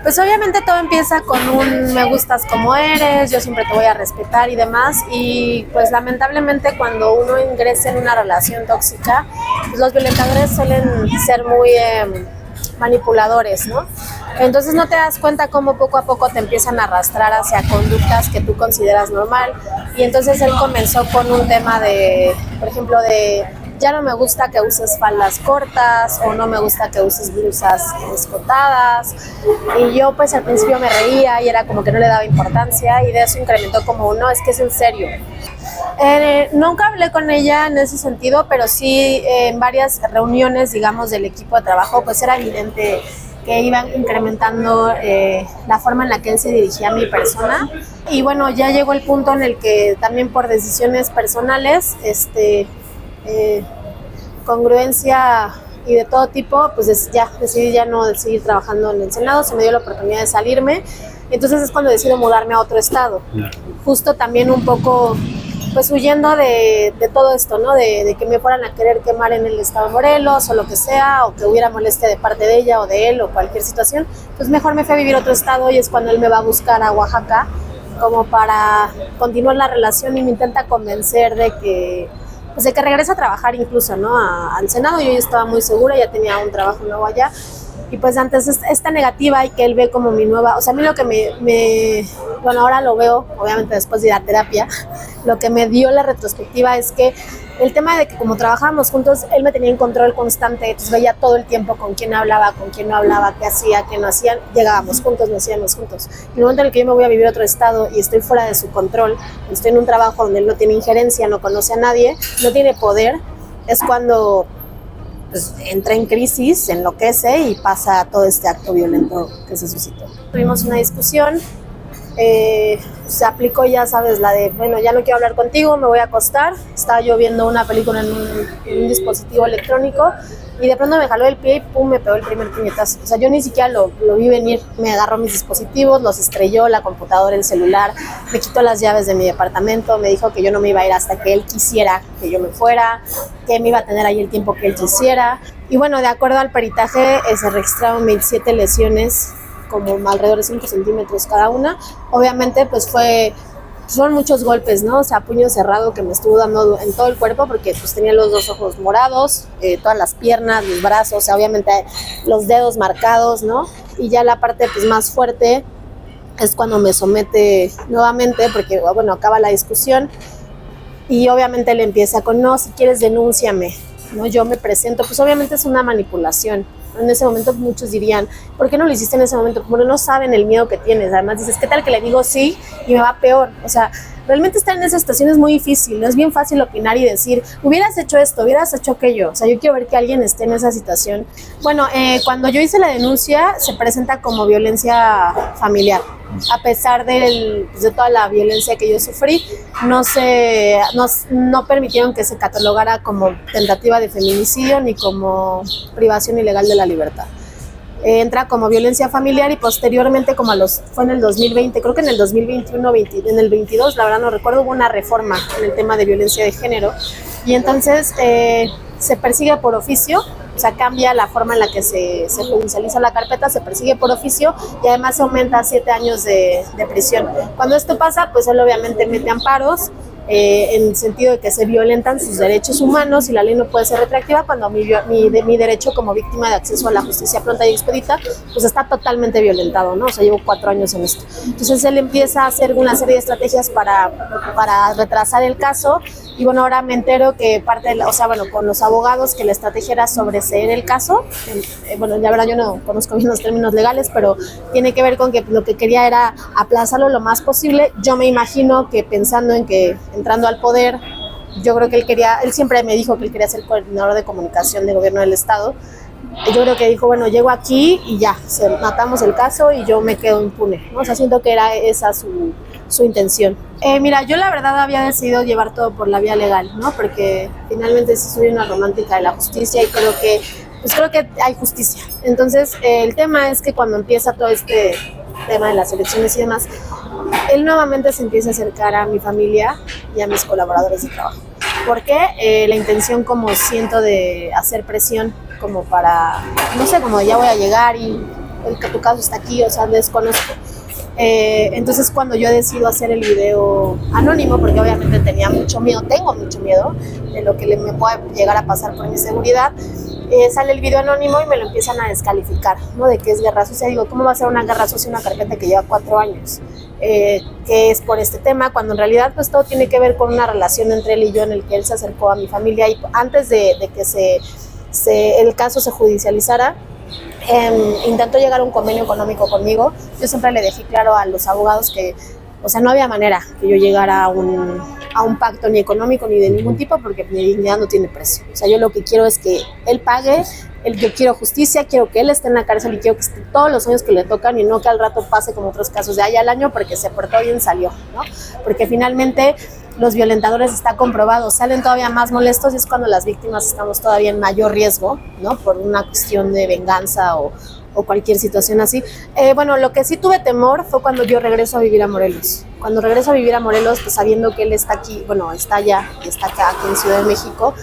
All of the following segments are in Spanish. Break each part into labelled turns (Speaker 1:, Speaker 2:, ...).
Speaker 1: Pues obviamente todo empieza con un me gustas como eres, yo siempre te voy a respetar y demás, y pues lamentablemente cuando uno ingresa en una relación tóxica, pues los violentadores suelen ser muy manipuladores, ¿no? Entonces no te das cuenta cómo poco a poco te empiezan a arrastrar hacia conductas que tú consideras normal, y entonces él comenzó con un tema de, por ejemplo, de ya no me gusta que uses faldas cortas o no me gusta que uses blusas escotadas, y yo pues al principio me reía y era como que no le daba importancia, y de eso incrementó como no, es que es en serio. Nunca hablé con ella en ese sentido, pero sí en varias reuniones, digamos, del equipo de trabajo, pues era evidente que iban incrementando la forma en la que él se dirigía a mi persona. Y bueno, ya llegó el punto en el que también por decisiones personales, congruencia y de todo tipo, pues ya decidí ya no seguir trabajando en el Senado, se me dio la oportunidad de salirme, entonces es cuando decido mudarme a otro estado, justo también un poco pues huyendo de todo esto, ¿no? De que me fueran a querer quemar en el estado de Morelos o lo que sea, o que hubiera molestia de parte de ella o de él o cualquier situación, pues mejor me fui a vivir a otro estado, y es cuando él me va a buscar a Oaxaca como para continuar la relación, y me intenta convencer de que regrese a trabajar incluso, ¿no? Al Senado. Yo ya estaba muy segura, ya tenía un trabajo nuevo allá, y pues antes esta negativa, y que él ve como mi nueva, o sea, a mí lo que bueno, ahora lo veo, obviamente después de ir a terapia, lo que me dio la retrospectiva es que el tema de que como trabajábamos juntos, él me tenía en control constante, entonces veía todo el tiempo con quién hablaba, con quién no hablaba, qué hacía, qué no hacían, llegábamos juntos, nos íbamos juntos. Y en el momento en el que yo me voy a vivir a otro estado y estoy fuera de su control, estoy en un trabajo donde él no tiene injerencia, no conoce a nadie, no tiene poder, es cuando pues entra en crisis, enloquece y pasa todo este acto violento que se suscitó. Tuvimos una discusión, se aplicó, ya sabes, la de, bueno, ya no quiero hablar contigo, me voy a acostar. Estaba yo viendo una película en un dispositivo electrónico, y de pronto me jaló el pie y pum, me pegó el primer puñetazo. O sea, yo ni siquiera lo vi venir. Me agarró mis dispositivos, los estrelló, la computadora, el celular, me quitó las llaves de mi departamento, me dijo que yo no me iba a ir hasta que él quisiera que yo me fuera, que me iba a tener ahí el tiempo que él quisiera. Y bueno, de acuerdo al peritaje, se registraron 27 lesiones, como alrededor de 5 centímetros cada una. Obviamente, pues son muchos golpes, ¿no? O sea, puño cerrado que me estuvo dando en todo el cuerpo, porque pues tenía los 2 ojos morados, todas las piernas, los brazos, o sea, obviamente los dedos marcados, ¿no? Y ya la parte pues más fuerte es cuando me somete nuevamente, porque bueno, acaba la discusión, y obviamente le empieza con, no, si quieres denúnciame, ¿no? Yo me presento, pues obviamente es una manipulación. En ese momento muchos dirían, ¿por qué no lo hiciste en ese momento? Como no saben el miedo que tienes. Además dices, ¿qué tal que le digo sí y me va peor? O sea, realmente estar en esa situación es muy difícil. No es bien fácil opinar y decir, hubieras hecho esto, hubieras hecho aquello. O sea, yo quiero ver que alguien esté en esa situación. Bueno, cuando yo hice la denuncia, se presenta como violencia familiar. A pesar de toda la violencia que yo sufrí, no permitieron que se catalogara como tentativa de feminicidio ni como privación ilegal de la libertad. Entra como violencia familiar, y posteriormente, fue en el 2020, creo que en el 2021, en el 22, la verdad no recuerdo, hubo una reforma en el tema de violencia de género, y entonces se persigue por oficio. O sea, cambia la forma en la que se judicializa la carpeta, se persigue por oficio, y además se aumenta a 7 años de prisión. Cuando esto pasa, pues él obviamente mete amparos, en el sentido de que se violentan sus derechos humanos, y la ley no puede ser retroactiva cuando mi derecho como víctima de acceso a la justicia pronta y expedita pues está totalmente violentado, ¿no? O sea, llevo 4 años en esto. Entonces él empieza a hacer una serie de estrategias para retrasar el caso, y bueno, ahora me entero que con los abogados, que la estrategia era sobreseer el caso. Bueno, la verdad yo no conozco bien los términos legales, pero tiene que ver con que lo que quería era aplazarlo lo más posible. Yo me imagino que pensando en que entrando al poder, yo creo que él siempre me dijo que él quería ser coordinador de comunicación del gobierno del estado. Yo creo que dijo, bueno, llego aquí y ya, matamos el caso y yo me quedo impune, ¿no? O sea, siento que era esa su intención. Mira, yo la verdad había decidido llevar todo por la vía legal, ¿no? Porque finalmente sí soy una romántica de la justicia, y creo que hay justicia. Entonces, el tema es que cuando empieza todo este tema de las elecciones y demás, él nuevamente se empieza a acercar a mi familia y a mis colaboradores de trabajo. ¿Por qué? La intención, como siento, de hacer presión, como para, no sé, como ya voy a llegar y tu caso está aquí, o sea, desconozco. Entonces cuando yo decido hacer el video anónimo, porque obviamente tengo mucho miedo de lo que me pueda llegar a pasar por mi seguridad, sale el video anónimo y me lo empiezan a descalificar, ¿no? De que es guerra sucia. Digo, ¿cómo va a ser una guerra sucia una carpeta que lleva 4 años? Que es por este tema, cuando en realidad pues todo tiene que ver con una relación entre él y yo, en el que él se acercó a mi familia y antes de que el caso se judicializara, intentó llegar a un convenio económico conmigo. Yo siempre le dejé claro a los abogados que, o sea, no había manera que yo llegara a un pacto ni económico ni de ningún tipo, porque mi dignidad no tiene precio. O sea, yo lo que quiero es que él pague, yo quiero justicia, quiero que él esté en la cárcel y quiero que esté todos los años que le tocan, y no que al rato pase como otros casos de al año porque se portó bien salió, ¿no? Porque finalmente los violentadores, está comprobado, salen todavía más molestos y es cuando las víctimas estamos todavía en mayor riesgo, ¿no? Por una cuestión de venganza o cualquier situación así. Bueno, lo que sí tuve temor fue cuando yo regreso a vivir a Morelos. Cuando regreso a vivir a Morelos, pues sabiendo que él está aquí, bueno, está allá y está acá, aquí en Ciudad de México,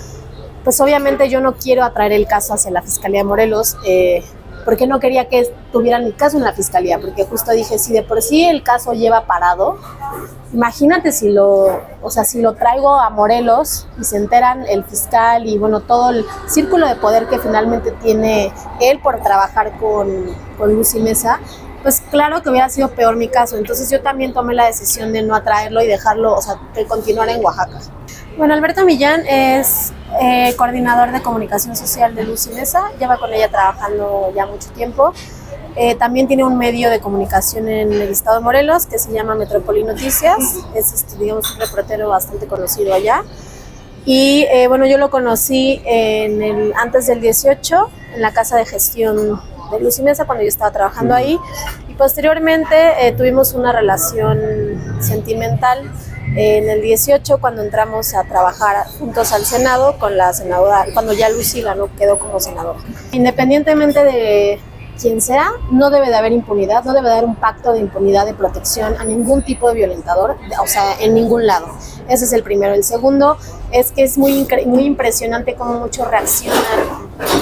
Speaker 1: pues obviamente yo no quiero atraer el caso hacia la Fiscalía de Morelos, porque no quería que tuvieran mi caso en la Fiscalía, porque justo dije, si de por sí el caso lleva parado, imagínate si lo traigo a Morelos y se enteran el fiscal y bueno, todo el círculo de poder que finalmente tiene él por trabajar con Lucy Mesa, pues claro que hubiera sido peor mi caso. Entonces yo también tomé la decisión de no atraerlo y dejarlo, o sea, que continuara en Oaxaca. Bueno, Alberto Millán es coordinador de comunicación social de Lucy Mesa, lleva con ella trabajando ya mucho tiempo. También tiene un medio de comunicación en el estado de Morelos que se llama Metrópoli Noticias, es digamos un reportero bastante conocido allá. Y bueno, yo lo conocí antes del 18 en la casa de gestión de Lucy Mesa, cuando yo estaba trabajando ahí, y posteriormente tuvimos una relación sentimental en el 18, cuando entramos a trabajar juntos al Senado con la senadora, cuando ya Lucy quedó como senadora. Independientemente de quien sea, no debe de haber impunidad, no debe de haber un pacto de impunidad, de protección a ningún tipo de violentador, o sea, en ningún lado. Ese es el primero. El segundo es que es muy impresionante cómo muchos reaccionan.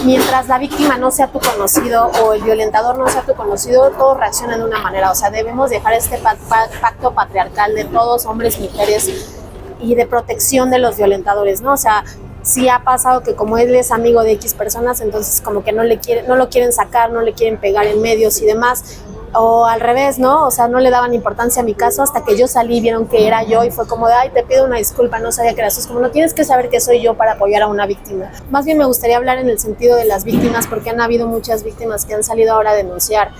Speaker 1: Mientras la víctima no sea tu conocido o el violentador no sea tu conocido, todos reaccionan de una manera. O sea, debemos dejar este pacto patriarcal de todos, hombres, mujeres, y de protección de los violentadores, ¿no? O sea, sí ha pasado que como él es amigo de X personas, entonces como que no lo quieren sacar, no le quieren pegar en medios y demás, o al revés, ¿no? O sea, no le daban importancia a mi caso hasta que yo salí, vieron que era yo y fue como de, ay, te pido una disculpa, no sabía que eras tú. Es como, no tienes que saber que soy yo para apoyar a una víctima. Más bien me gustaría hablar en el sentido de las víctimas, porque han habido muchas víctimas que han salido ahora a denunciar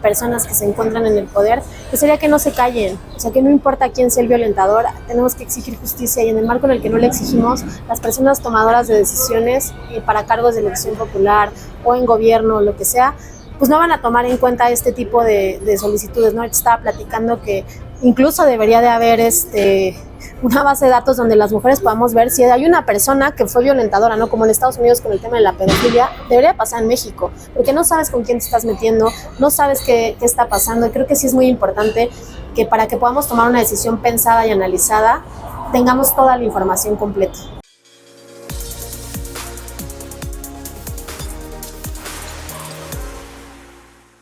Speaker 1: personas que se encuentran en el poder, que sería que no se callen, o sea, que no importa quién sea el violentador, tenemos que exigir justicia, y en el marco en el que no le exigimos, las personas tomadoras de decisiones para cargos de elección popular o en gobierno o lo que sea, pues no van a tomar en cuenta este tipo de solicitudes, ¿no? Estaba platicando que incluso debería de haber una base de datos donde las mujeres podamos ver si hay una persona que fue violentadora, ¿no? Como en Estados Unidos con el tema de la pedofilia, debería pasar en México, porque no sabes con quién te estás metiendo, no sabes qué está pasando, y creo que sí es muy importante que para que podamos tomar una decisión pensada y analizada, tengamos toda la información completa.